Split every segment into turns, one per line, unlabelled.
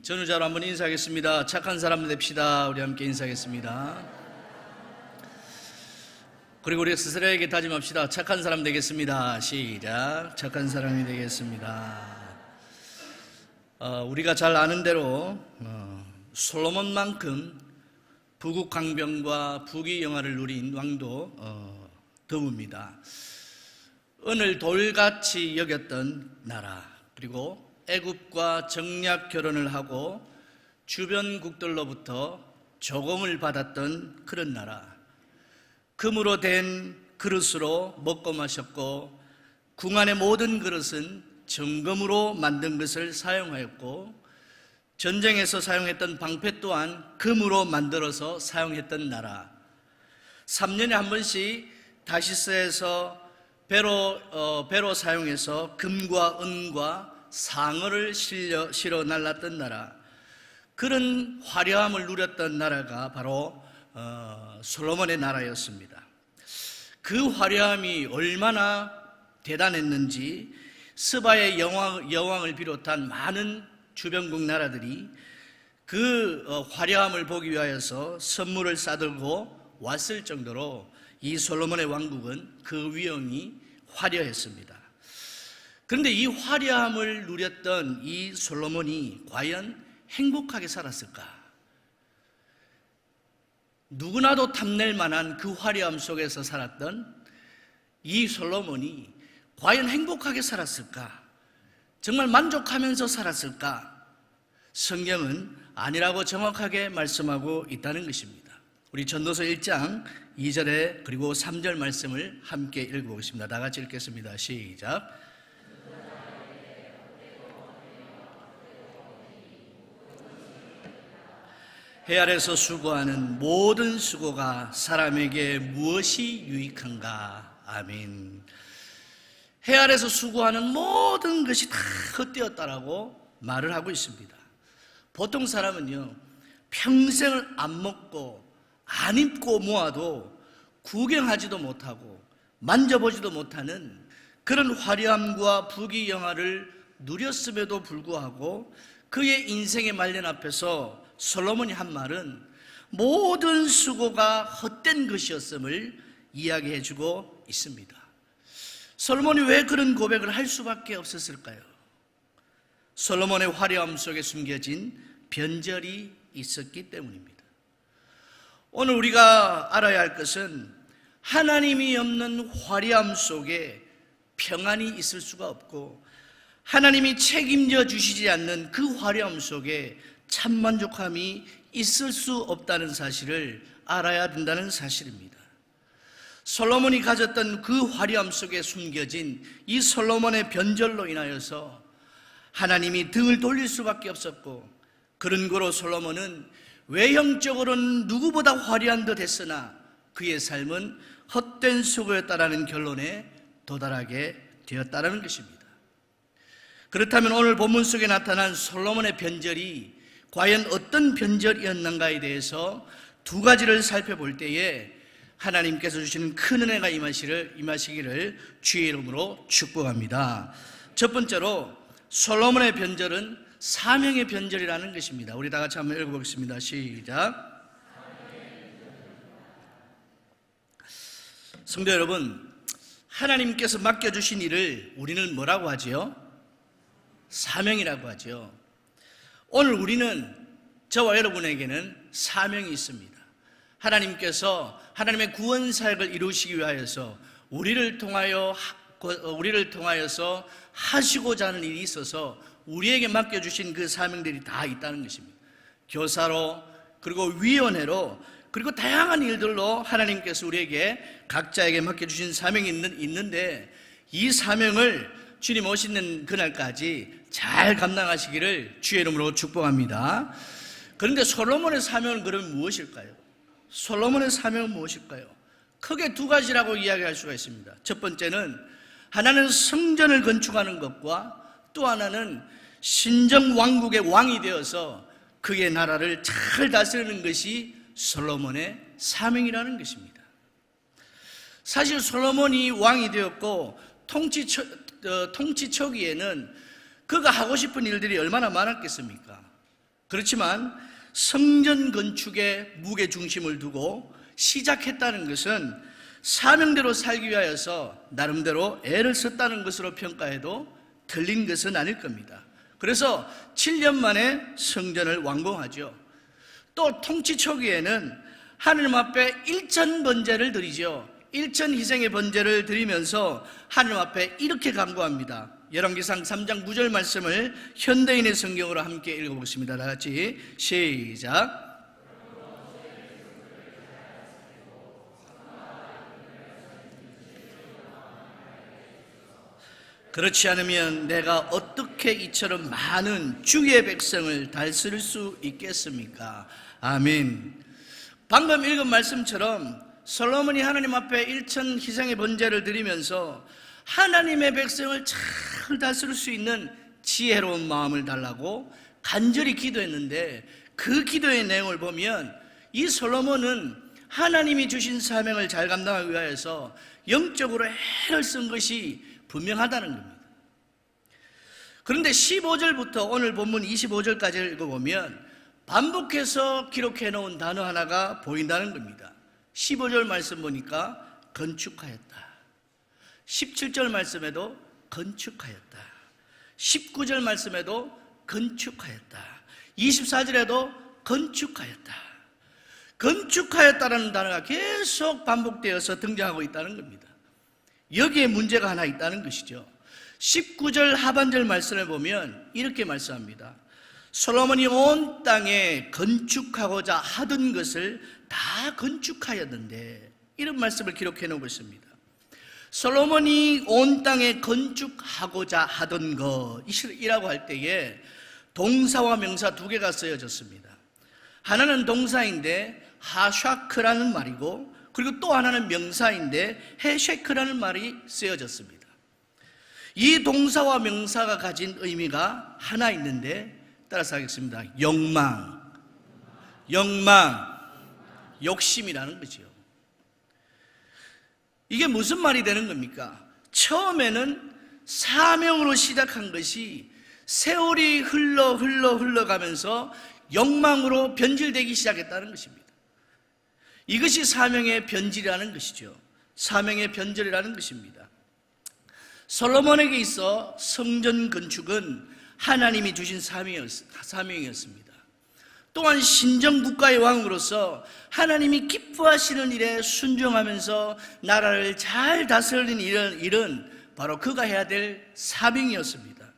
전우자로 한번 인사하겠습니다. 착한 사람 됩시다. 우리 함께 인사하겠습니다. 그리고 우리 스스로에게 다짐합시다. 착한 사람 되겠습니다. 시작. 착한 사람이 되겠습니다. 우리가 잘 아는 대로 솔로몬만큼 부국강병과 부귀영화를 누린 왕도 드뭅니다. 은을 돌같이 여겼던 나라, 그리고 애굽과 정략 결혼을 하고 주변국들로부터 조공을 받았던 그런 나라, 금으로 된 그릇으로 먹고 마셨고 궁안의 모든 그릇은 정금으로 만든 것을 사용하였고 전쟁에서 사용했던 방패 또한 금으로 만들어서 사용했던 나라, 3년에 한 번씩 다시스에서 배로 사용해서 금과 은과 상어를 실어 날랐던 나라, 그런 화려함을 누렸던 나라가 바로 솔로몬의 나라였습니다. 그 화려함이 얼마나 대단했는지 스바의 여왕을 비롯한 많은 주변국 나라들이 그 화려함을 보기 위하여서 선물을 싸들고 왔을 정도로 이 솔로몬의 왕국은 그 위엄이 화려했습니다. 그런데 이 화려함을 누렸던 이 솔로몬이 과연 행복하게 살았을까? 누구나도 탐낼 만한 그 화려함 속에서 살았던 이 솔로몬이 과연 행복하게 살았을까? 정말 만족하면서 살았을까? 성경은 아니라고 정확하게 말씀하고 있다는 것입니다. 우리 전도서 1장 2절에 그리고 3절 말씀을 함께 읽어보겠습니다. 다 같이 읽겠습니다. 시작. 해 아래서 수고하는 모든 수고가 사람에게 무엇이 유익한가? 아멘. 해 아래서 수고하는 모든 것이 다 헛되었다라고 말을 하고 있습니다. 보통 사람은요, 평생을 안 먹고 안 입고 모아도 구경하지도 못하고 만져보지도 못하는 그런 화려함과 부귀영화를 누렸음에도 불구하고 그의 인생의 말년 앞에서 솔로몬이 한 말은 모든 수고가 헛된 것이었음을 이야기해 주고 있습니다. 솔로몬이 왜 그런 고백을 할 수밖에 없었을까요? 솔로몬의 화려함 속에 숨겨진 변절이 있었기 때문입니다. 오늘 우리가 알아야 할 것은 하나님이 없는 화려함 속에 평안이 있을 수가 없고 하나님이 책임져 주시지 않는 그 화려함 속에 참만족함이 있을 수 없다는 사실을 알아야 된다는 사실입니다. 솔로몬이 가졌던 그 화려함 속에 숨겨진 이 솔로몬의 변절로 인하여서 하나님이 등을 돌릴 수밖에 없었고, 그런 거로 솔로몬은 외형적으로는 누구보다 화려한 듯 했으나 그의 삶은 헛된 수고였다라는 결론에 도달하게 되었다는 것입니다. 그렇다면 오늘 본문 속에 나타난 솔로몬의 변절이 과연 어떤 변절이었는가에 대해서 두 가지를 살펴볼 때에 하나님께서 주시는 큰 은혜가 임하시기를 주의 이름으로 축복합니다. 첫 번째로 솔로몬의 변절은 사명의 변절이라는 것입니다. 우리 다 같이 한번 읽어보겠습니다. 시작. 성도 여러분, 하나님께서 맡겨주신 일을 우리는 뭐라고 하지요? 사명이라고 하죠. 오늘 우리는, 저와 여러분에게는 사명이 있습니다. 하나님께서 하나님의 구원 사역을 이루시기 위하여서 우리를 통하여서 하시고자 하는 일이 있어서 우리에게 맡겨주신 그 사명들이 다 있다는 것입니다. 교사로, 그리고 위원회로, 그리고 다양한 일들로 하나님께서 우리에게 각자에게 맡겨주신 사명이 있는데 이 사명을 주님 오시는 그날까지 잘 감당하시기를 주의 이름으로 축복합니다. 그런데 솔로몬의 사명은 그럼 무엇일까요? 솔로몬의 사명은 무엇일까요? 크게 두 가지라고 이야기할 수가 있습니다. 첫 번째는 하나는 성전을 건축하는 것과 또 하나는 신정 왕국의 왕이 되어서 그의 나라를 잘 다스리는 것이 솔로몬의 사명이라는 것입니다. 사실 솔로몬이 왕이 되었고 통치 초기에는 그가 하고 싶은 일들이 얼마나 많았겠습니까? 그렇지만 성전 건축에 무게 중심을 두고 시작했다는 것은 사명대로 살기 위하여서 나름대로 애를 썼다는 것으로 평가해도 틀린 것은 아닐 겁니다. 그래서 7년 만에 성전을 완공하죠. 또 통치 초기에는 하느님 앞에 일천 번제를 드리죠. 일천 희생의 번제를 드리면서 하느님 앞에 이렇게 간구합니다. 열왕기상 3장 9절 말씀을 현대인의 성경으로 함께 읽어보겠습니다. 다 같이 시작. 그렇지 않으면 내가 어떻게 이처럼 많은 주의 백성을 다스릴 수 있겠습니까? 아멘. 방금 읽은 말씀처럼 솔로몬이 하나님 앞에 일천 희생의 번제를 드리면서 하나님의 백성을 잘 다스릴 수 있는 지혜로운 마음을 달라고 간절히 기도했는데, 그 기도의 내용을 보면 이 솔로몬은 하나님이 주신 사명을 잘 감당하기 위해서 영적으로 애를 쓴 것이 분명하다는 겁니다. 그런데 15절부터 오늘 본문 25절까지 읽어보면 반복해서 기록해 놓은 단어 하나가 보인다는 겁니다. 15절 말씀 보니까 건축하였다. 17절 말씀에도 건축하였다. 19절 말씀에도 건축하였다. 24절에도 건축하였다. 건축하였다라는 단어가 계속 반복되어서 등장하고 있다는 겁니다. 여기에 문제가 하나 있다는 것이죠. 19절 하반절 말씀을 보면 이렇게 말씀합니다. 솔로몬이 온 땅에 건축하고자 하던 것을 다 건축하였는데, 이런 말씀을 기록해 놓고 있습니다. 솔로몬이 온 땅에 건축하고자 하던 것이라고 할 때에 동사와 명사 두 개가 쓰여졌습니다. 하나는 동사인데 하샤크라는 말이고, 그리고 또 하나는 명사인데 헤쉐크라는 말이 쓰여졌습니다. 이 동사와 명사가 가진 의미가 하나 있는데, 따라서 하겠습니다. 욕망, 욕심이라는 거죠. 이게 무슨 말이 되는 겁니까? 처음에는 사명으로 시작한 것이 세월이 흘러가면서 욕망으로 변질되기 시작했다는 것입니다. 이것이 사명의 변질이라는 것이죠. 사명의 변절이라는 것입니다. 솔로몬에게 있어 성전 건축은 하나님이 주신 사명이었습니다. 또한 신정국가의 왕으로서 하나님이 기뻐하시는 일에 순종하면서 나라를 잘 다스리는 일은 바로 그가 해야 될 사명이었습니다.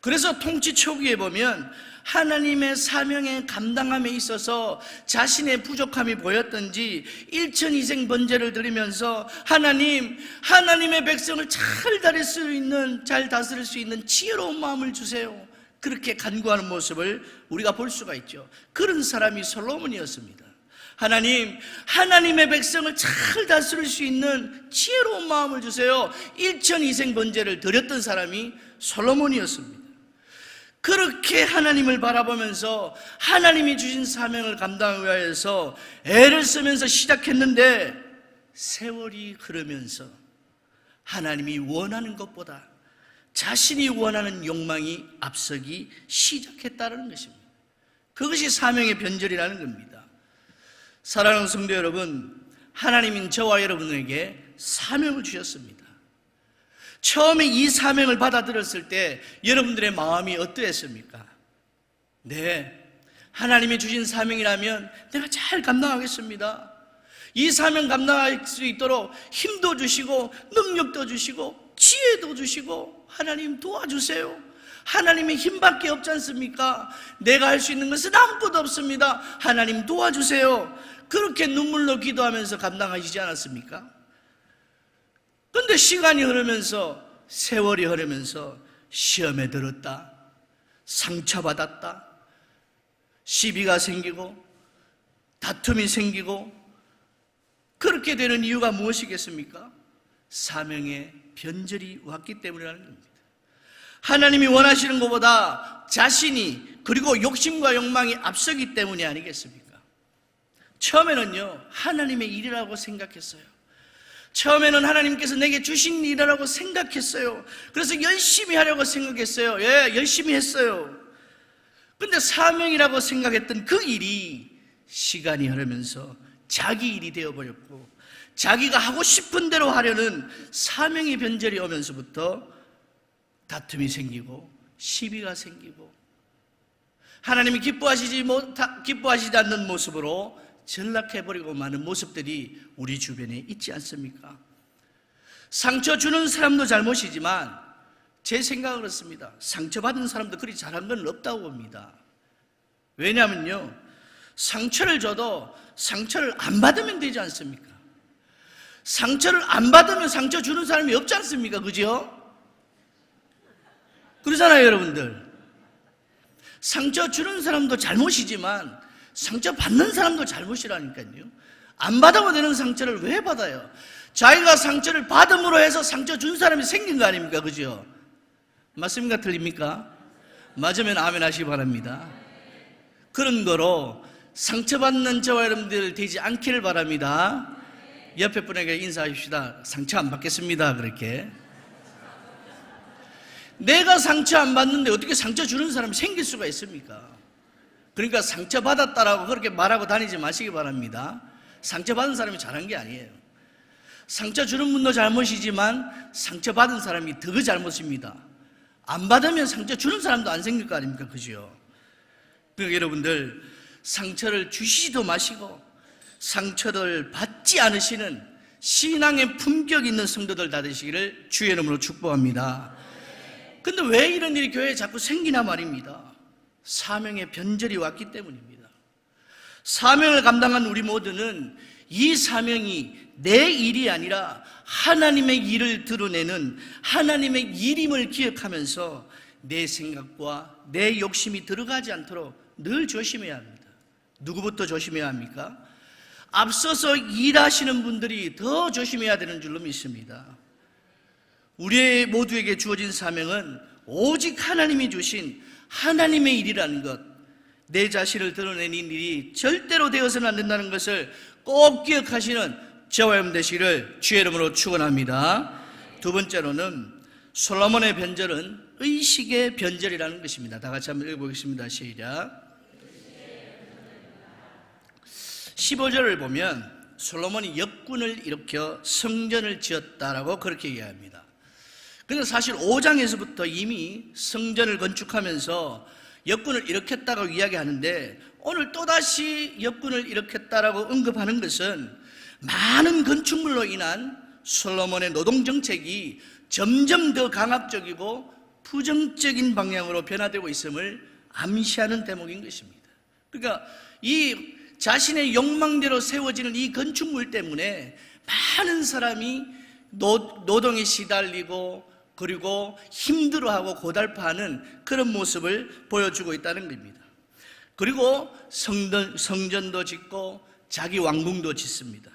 그래서 통치 초기에 보면 하나님의 사명의 감당함에 있어서 자신의 부족함이 보였던지 일천희생 번제를 드리면서 하나님의 백성을 잘 다스릴 수 있는 지혜로운 마음을 주세요, 그렇게 간구하는 모습을 우리가 볼 수가 있죠. 그런 사람이 솔로몬이었습니다. 하나님의 백성을 잘 다스릴 수 있는 지혜로운 마음을 주세요, 일천희생 번제를 드렸던 사람이 솔로몬이었습니다. 그렇게 하나님을 바라보면서 하나님이 주신 사명을 감당하기 위해서 애를 쓰면서 시작했는데, 세월이 흐르면서 하나님이 원하는 것보다 자신이 원하는 욕망이 앞서기 시작했다는 것입니다. 그것이 사명의 변절이라는 겁니다. 사랑하는 성도 여러분, 하나님은 저와 여러분에게 사명을 주셨습니다. 처음에 이 사명을 받아들였을 때 여러분들의 마음이 어떠했습니까? 네, 하나님이 주신 사명이라면 내가 잘 감당하겠습니다. 이 사명 감당할 수 있도록 힘도 주시고 능력도 주시고 지혜도 주시고 하나님 도와주세요. 하나님의 힘밖에 없지 않습니까? 내가 할 수 있는 것은 아무것도 없습니다. 하나님 도와주세요. 그렇게 눈물로 기도하면서 감당하시지 않았습니까? 그런데 시간이 흐르면서, 세월이 흐르면서 시험에 들었다, 상처받았다, 시비가 생기고 다툼이 생기고, 그렇게 되는 이유가 무엇이겠습니까? 사명의 변절이 왔기 때문이라는 겁니다. 하나님이 원하시는 것보다 자신이, 그리고 욕심과 욕망이 앞서기 때문이 아니겠습니까? 처음에는요, 하나님의 일이라고 생각했어요. 처음에는 하나님께서 내게 주신 일이라고 생각했어요. 그래서 열심히 하려고 생각했어요. 예, 열심히 했어요. 근데 사명이라고 생각했던 그 일이 시간이 흐르면서 자기 일이 되어버렸고, 자기가 하고 싶은 대로 하려는 사명의 변절이 오면서부터 다툼이 생기고 시비가 생기고, 하나님이 기뻐하시지 않는 모습으로 전락해버리고 마는 모습들이 우리 주변에 있지 않습니까? 상처 주는 사람도 잘못이지만 제 생각은 그렇습니다. 상처받은 사람도 그리 잘한 건 없다고 봅니다. 왜냐하면요, 상처를 줘도 상처를 안 받으면 되지 않습니까? 상처를 안 받으면 상처 주는 사람이 없지 않습니까? 그죠? 그러잖아요, 여러분들. 상처 주는 사람도 잘못이지만 상처 받는 사람도 잘못이라니까요. 안 받아도 되는 상처를 왜 받아요? 자기가 상처를 받음으로 해서 상처 준 사람이 생긴 거 아닙니까? 그죠? 맞습니까? 틀립니까? 맞으면 아멘 하시기 바랍니다. 그런 거로 상처받는 저와 여러분들 되지 않기를 바랍니다. 옆에 분에게 인사하십시다. 상처 안 받겠습니다. 그렇게. 내가 상처 안 받는데 어떻게 상처 주는 사람이 생길 수가 있습니까? 그러니까 상처받았다라고 그렇게 말하고 다니지 마시기 바랍니다. 상처받은 사람이 잘한 게 아니에요. 상처 주는 분도 잘못이지만 상처받은 사람이 더 잘못입니다. 안 받으면 상처 주는 사람도 안 생길 거 아닙니까? 그죠? 그러니까 여러분들, 상처를 주시지도 마시고 상처를 받지 않으시는 신앙의 품격 있는 성도들 다 되시기를 주의 이름으로 축복합니다. 근데 왜 이런 일이 교회에 자꾸 생기나 말입니다. 사명의 변절이 왔기 때문입니다. 사명을 감당한 우리 모두는 이 사명이 내 일이 아니라 하나님의 일을 드러내는 하나님의 일임을 기억하면서 내 생각과 내 욕심이 들어가지 않도록 늘 조심해야 합니다. 누구부터 조심해야 합니까? 앞서서 일하시는 분들이 더 조심해야 되는 줄로 믿습니다. 우리 모두에게 주어진 사명은 오직 하나님이 주신 하나님의 일이라는 것, 내 자신을 드러내는 일이 절대로 되어서는 안 된다는 것을 꼭 기억하시는 저와 여러분 되시기를 주의 이름으로 축원합니다. 두 번째로는 솔로몬의 변절은 의식의 변절이라는 것입니다. 다 같이 한번 읽어보겠습니다. 시작. 15절을 보면 솔로몬이 역군을 일으켜 성전을 지었다라고 그렇게 얘기합니다. 그런데 사실 5장에서부터 이미 성전을 건축하면서 역군을 일으켰다고 이야기하는데, 오늘 또다시 역군을 일으켰다라고 언급하는 것은 많은 건축물로 인한 솔로몬의 노동정책이 점점 더 강압적이고 부정적인 방향으로 변화되고 있음을 암시하는 대목인 것입니다. 그러니까 이 자신의 욕망대로 세워지는 이 건축물 때문에 많은 사람이 노동에 시달리고 그리고 힘들어하고 고달파하는 그런 모습을 보여주고 있다는 겁니다. 그리고 성전도 짓고 자기 왕궁도 짓습니다.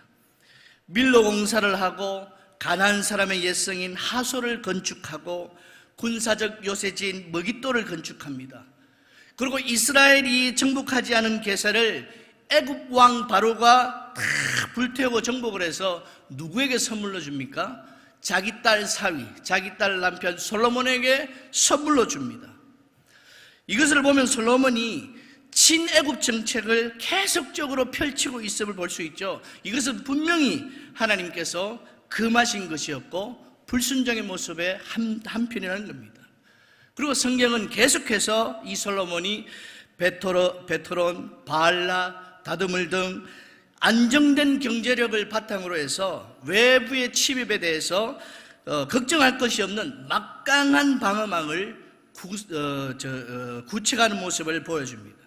밀로 공사를 하고 가나안 사람의 옛성인 하솔을 건축하고 군사적 요새지인 머깃돌을 건축합니다. 그리고 이스라엘이 정복하지 않은 게살을 애굽 왕 바로가 다 불태우고 정복을 해서 누구에게 선물로 줍니까? 자기 딸 사위, 자기 딸 남편 솔로몬에게 선물로 줍니다. 이것을 보면 솔로몬이 친애굽 정책을 계속적으로 펼치고 있음을 볼 수 있죠. 이것은 분명히 하나님께서 금하신 것이었고 불순종의 모습의 한편이라는 겁니다. 그리고 성경은 계속해서 이 솔로몬이 베토론, 바알라, 다드물 등 안정된 경제력을 바탕으로 해서 외부의 침입에 대해서 걱정할 것이 없는 막강한 방어망을 구축하는 모습을 보여줍니다.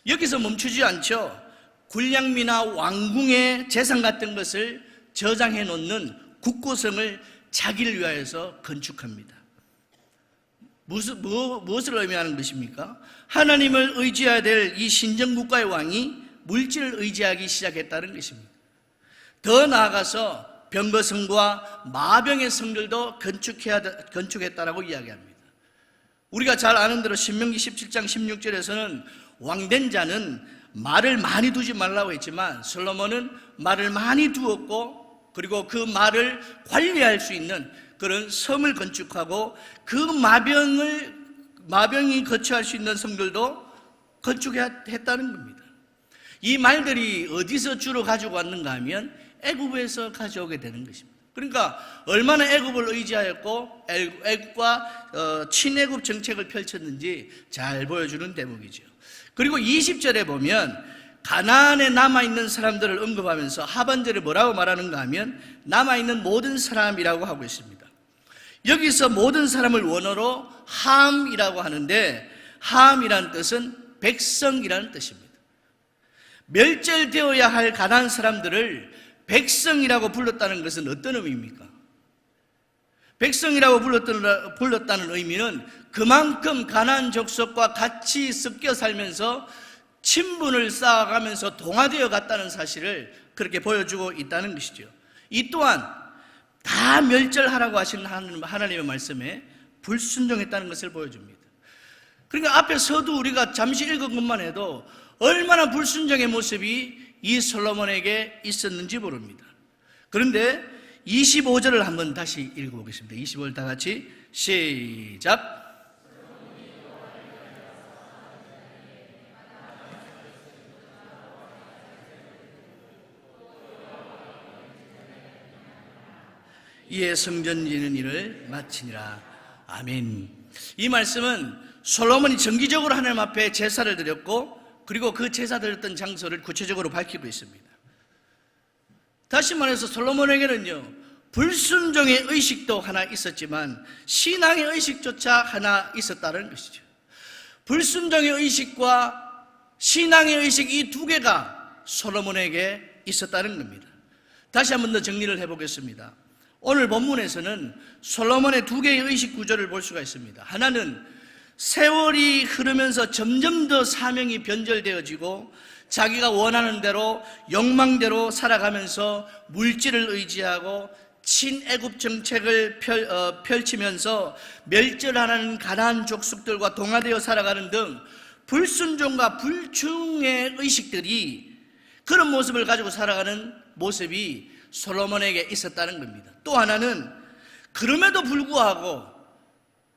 여기서 멈추지 않죠. 군량미나 왕궁의 재산 같은 것을 저장해 놓는 국고성을 자기를 위하여서 건축합니다. 무엇을 의미하는 것입니까? 하나님을 의지해야 될 이 신정국가의 왕이 물질을 의지하기 시작했다는 것입니다. 더 나아가서 병거성과 마병의 성들도 건축했다라고 이야기합니다. 우리가 잘 아는 대로 신명기 17장 16절에서는 왕된 자는 말을 많이 두지 말라고 했지만 솔로몬은 말을 많이 두었고, 그리고 그 말을 관리할 수 있는 그런 성을 건축하고 그 마병이 거처할 수 있는 성들도 건축했다는 겁니다. 이 말들이 어디서 주로 가지고 왔는가 하면 애굽에서 가져오게 되는 것입니다. 그러니까 얼마나 애굽을 의지하였고 애굽과 친애굽 정책을 펼쳤는지 잘 보여주는 대목이죠. 그리고 20절에 보면 가나안에 남아있는 사람들을 언급하면서 하반절에 뭐라고 말하는가 하면 남아있는 모든 사람이라고 하고 있습니다. 여기서 모든 사람을 원어로 함이라고 하는데, 함이라는 뜻은 백성이라는 뜻입니다. 멸절되어야 할 가나안 사람들을 백성이라고 불렀다는 것은 어떤 의미입니까? 백성이라고 불렀다는 의미는 그만큼 가나안 족속과 같이 섞여 살면서 친분을 쌓아가면서 동화되어 갔다는 사실을 그렇게 보여주고 있다는 것이죠. 이 또한 다 멸절하라고 하시는 하나님의 말씀에 불순종했다는 것을 보여줍니다. 그러니까 앞에 서두 우리가 잠시 읽은 것만 해도 얼마나 불순종의 모습이 이 솔로몬에게 있었는지 모릅니다. 그런데 25절을 한번 다시 읽어보겠습니다. 25절 다 같이 시작. 이에 성전 지는 일을 마치니라. 아멘. 이 말씀은 솔로몬이 정기적으로 하나님 앞에 제사를 드렸고, 그리고 그 제사 드렸던 장소를 구체적으로 밝히고 있습니다. 다시 말해서 솔로몬에게는요, 불순종의 의식도 하나 있었지만 신앙의 의식조차 하나 있었다는 것이죠. 불순종의 의식과 신앙의 의식, 이 두 개가 솔로몬에게 있었다는 겁니다. 다시 한 번 더 정리를 해보겠습니다. 오늘 본문에서는 솔로몬의 두 개의 의식 구조를 볼 수가 있습니다. 하나는 세월이 흐르면서 점점 더 사명이 변절되어지고 자기가 원하는 대로 욕망대로 살아가면서 물질을 의지하고 친애굽 정책을 펼치면서 멸절하는 가나안 족속들과 동화되어 살아가는 등 불순종과 불충의 의식들이, 그런 모습을 가지고 살아가는 모습이 솔로몬에게 있었다는 겁니다. 또 하나는 그럼에도 불구하고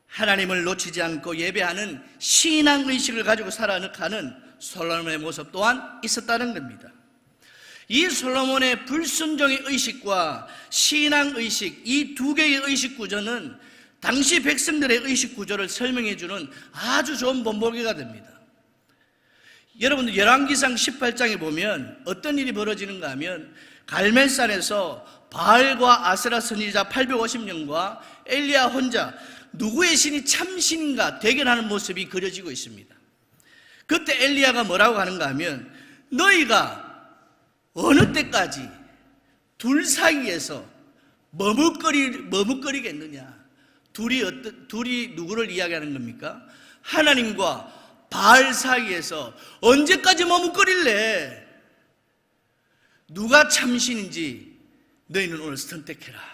하나님을 놓치지 않고 예배하는 신앙의식을 가지고 살아가는 솔로몬의 모습 또한 있었다는 겁니다. 이 솔로몬의 불순종의 의식과 신앙의식, 이 두 개의 의식 구조는 당시 백성들의 의식 구조를 설명해 주는 아주 좋은 본보기가 됩니다. 여러분들 열왕기상 18장에 보면 어떤 일이 벌어지는가 하면 갈멜산에서 바알과 아세라 선지자 850명과 엘리야 혼자 누구의 신이 참신인가 대결하는 모습이 그려지고 있습니다. 그때 엘리야가 뭐라고 하는가 하면, 너희가 어느 때까지 둘 사이에서 머뭇거리겠느냐. 둘이 누구를 이야기하는 겁니까? 하나님과 바알 사이에서 언제까지 머뭇거릴래? 누가 참신인지 너희는 오늘 선택해라.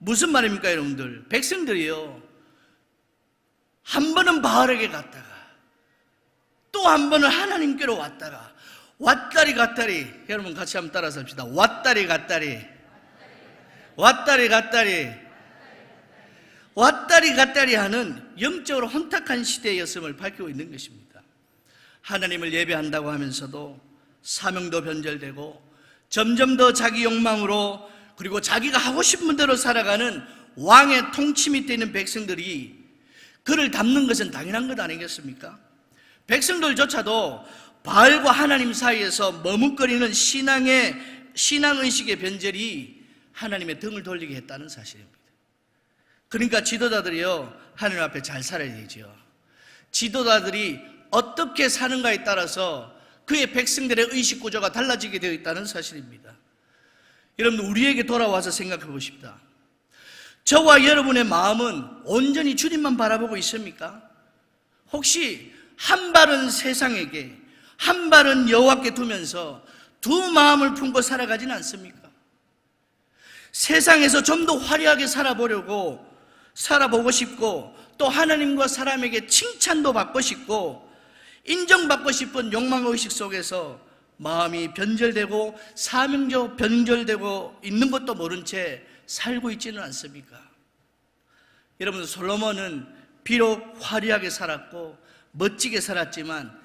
무슨 말입니까, 여러분들? 백성들이요, 한 번은 바알에게 갔다가 또 한 번은 하나님께로 왔다가 왔다리 갔다리, 여러분 같이 한번 따라서 합시다. 왔다리 갔다리, 왔다리 갔다리, 왔다리 갔다리 하는 영적으로 혼탁한 시대였음을 밝히고 있는 것입니다. 하나님을 예배한다고 하면서도 사명도 변절되고 점점 더 자기 욕망으로, 그리고 자기가 하고 싶은 대로 살아가는 왕의 통치 밑에 있는 백성들이 그를 닮는 것은 당연한 것 아니겠습니까? 백성들조차도 바알과 하나님 사이에서 머뭇거리는 신앙의식의 변절이 하나님의 등을 돌리게 했다는 사실입니다. 그러니까 지도자들이요, 하나님 앞에 잘 살아야 되죠. 지도자들이 어떻게 사는가에 따라서 그의 백성들의 의식 구조가 달라지게 되어 있다는 사실입니다. 여러분, 우리에게 돌아와서 생각해 보십시다. 저와 여러분의 마음은 온전히 주님만 바라보고 있습니까? 혹시 한 발은 세상에게, 한 발은 여호와께 두면서 두 마음을 품고 살아가진 않습니까? 세상에서 좀 더 화려하게 살아보고 싶고, 또 하나님과 사람에게 칭찬도 받고 싶고 인정받고 싶은 욕망의식 속에서 마음이 변절되고 사명적 변절되고 있는 것도 모른 채 살고 있지는 않습니까? 여러분, 솔로몬은 비록 화려하게 살았고 멋지게 살았지만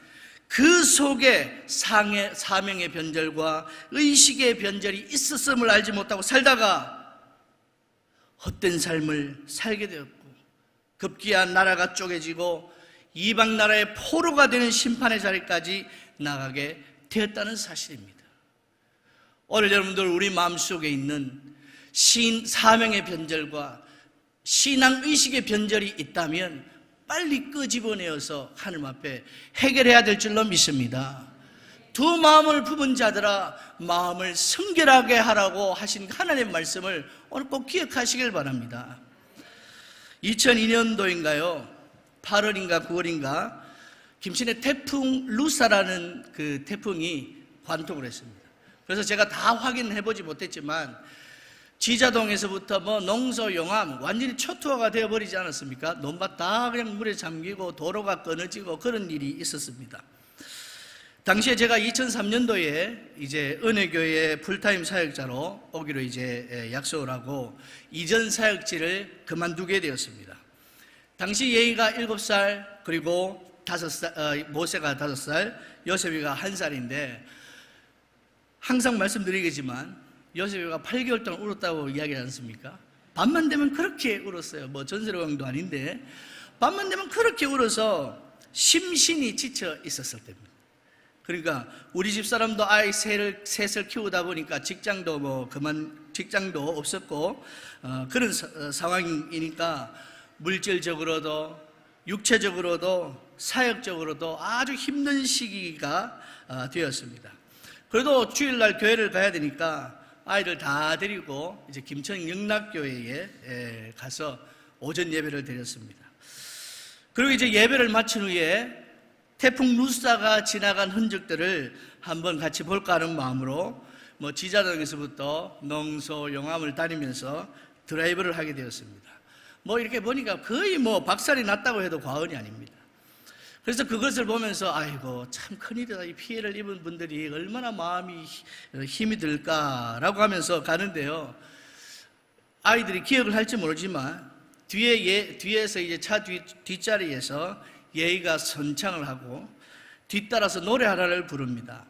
그 속에 사명의 변절과 의식의 변절이 있었음을 알지 못하고 살다가 헛된 삶을 살게 되었고 급기야 나라가 쪼개지고 이방 나라의 포로가 되는 심판의 자리까지 나가게 되었다는 사실입니다. 오늘 여러분들 우리 마음속에 있는 사명의 변절과 신앙의식의 변절이 있다면 빨리 끄집어내어서 하나님 앞에 해결해야 될 줄로 믿습니다. 두 마음을 품은 자들아 마음을 성결하게 하라고 하신 하나님의 말씀을 오늘 꼭 기억하시길 바랍니다. 2002년도인가요? 8월인가 9월인가 김천에 태풍 루사라는 그 태풍이 관통을 했습니다. 그래서 제가 다 확인해보지 못했지만 지자동에서부터 농서, 용암 완전히 초토화가 되어버리지 않았습니까? 논밭 다 그냥 물에 잠기고 도로가 끊어지고 그런 일이 있었습니다. 당시에 제가 2003년도에 이제 은혜교회 풀타임 사역자로 오기로 이제 약속을 하고 이전 사역지를 그만두게 되었습니다. 당시 예의가 7살 그리고 5살, 모세가 5살, 요셉이가 1살인데 항상 말씀드리겠지만 요셉이가 8개월 동안 울었다고 이야기하지 않습니까? 밤만 되면 그렇게 울었어요. 전설왕도 아닌데 밤만 되면 그렇게 울어서 심신이 지쳐 있었을 때입니다. 그러니까 우리 집 사람도 아이 셋을 키우다 보니까 직장도 직장도 없었고 그런 상황이니까 물질적으로도 육체적으로도 사역적으로도 아주 힘든 시기가 되었습니다. 그래도 주일날 교회를 가야 되니까 아이들 다 데리고 이제 김천 영락교회에 가서 오전 예배를 드렸습니다. 그리고 이제 예배를 마친 후에 태풍 루사가 지나간 흔적들을 한번 같이 볼까 하는 마음으로 지자동에서부터 농소, 용암을 다니면서 드라이브를 하게 되었습니다. 이렇게 보니까 거의 박살이 났다고 해도 과언이 아닙니다. 그래서 그것을 보면서 아이고 참 큰일이다. 이 피해를 입은 분들이 얼마나 마음이 힘이 들까라고 하면서 가는데요. 아이들이 기억을 할지 모르지만 뒤에서 이제 차 뒷자리에서 예의가 선창을 하고 뒤따라서 노래 하나를 부릅니다.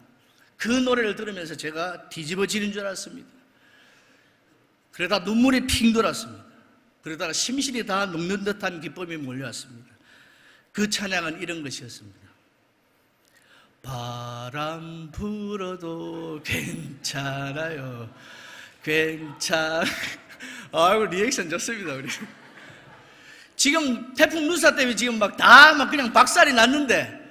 그 노래를 들으면서 제가 뒤집어지는 줄 알았습니다. 그러다 눈물이 핑 돌았습니다. 그러다가 심신이 다 녹는 듯한 기쁨이 몰려왔습니다. 그 찬양은 이런 것이었습니다. 바람 불어도 괜찮아요. 아이고 리액션 좋습니다 우리. 지금 태풍 루사 때문에 지금 다 그냥 박살이 났는데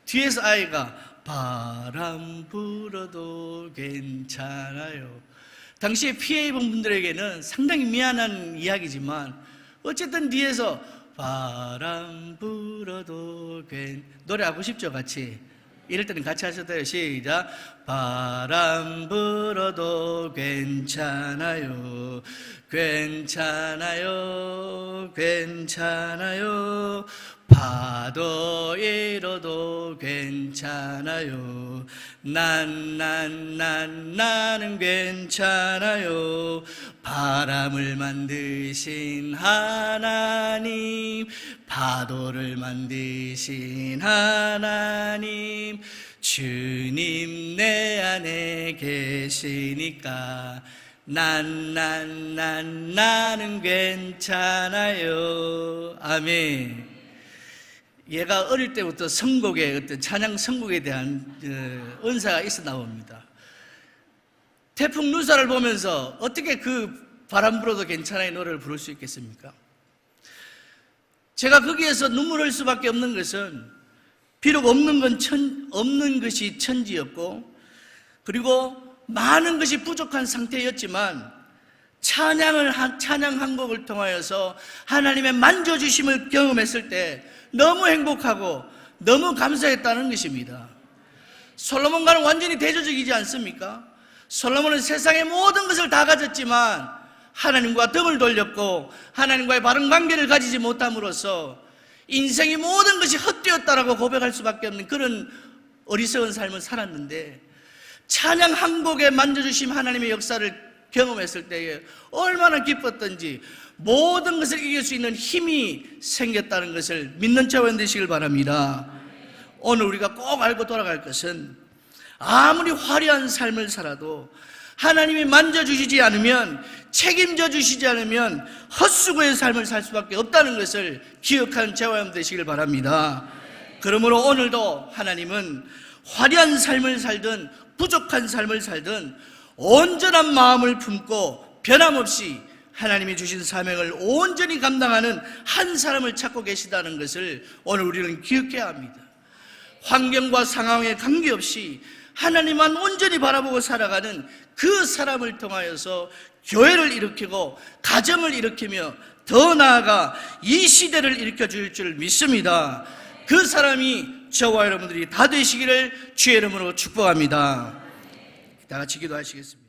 뒤에서 아이가 바람 불어도 괜찮아요. 당시에 피해 입은 분들에게는 상당히 미안한 이야기지만 어쨌든 뒤에서 바람 불어도 노래하고 싶죠 같이? 이럴 때는 같이 하셔도 돼요. 시작. 바람 불어도 괜찮아요. 괜찮아요. 괜찮아요. 파도 일어도 괜찮아요. 나는 괜찮아요. 바람을 만드신 하나님, 파도를 만드신 하나님, 주님 내 안에 계시니까 나는 괜찮아요. 아멘. 얘가 어릴 때부터 선곡에 어떤 찬양 선곡에 대한 은사가 있어 나옵니다. 태풍 루사를 보면서 어떻게 그 바람 불어도 괜찮아요 노래를 부를 수 있겠습니까? 제가 거기에서 눈물 흘릴 수밖에 없는 것은 비록 없는 것이 천지였고 그리고 많은 것이 부족한 상태였지만 찬양 한 곡을 통하여서 하나님의 만져주심을 경험했을 때 너무 행복하고 너무 감사했다는 것입니다. 솔로몬과는 완전히 대조적이지 않습니까? 솔로몬은 세상의 모든 것을 다 가졌지만 하나님과 등을 돌렸고 하나님과의 바른 관계를 가지지 못함으로써 인생의 모든 것이 헛되었다라고 고백할 수밖에 없는 그런 어리석은 삶을 살았는데 찬양 한 곡에 만져주심 하나님의 역사를 경험했을 때에 얼마나 기뻤던지 모든 것을 이길 수 있는 힘이 생겼다는 것을 믿는 자원 되시길 바랍니다. 오늘 우리가 꼭 알고 돌아갈 것은 아무리 화려한 삶을 살아도 하나님이 만져주시지 않으면, 책임져 주시지 않으면 헛수고의 삶을 살 수밖에 없다는 것을 기억하는 자원 되시길 바랍니다. 그러므로 오늘도 하나님은 화려한 삶을 살든 부족한 삶을 살든 온전한 마음을 품고 변함없이 하나님이 주신 사명을 온전히 감당하는 한 사람을 찾고 계시다는 것을 오늘 우리는 기억해야 합니다. 환경과 상황에 관계없이 하나님만 온전히 바라보고 살아가는 그 사람을 통하여서 교회를 일으키고 가정을 일으키며 더 나아가 이 시대를 일으켜 줄 줄 믿습니다. 그 사람이 저와 여러분들이 다 되시기를 주의 이름으로 축복합니다. 다 같이 기도하시겠습니다.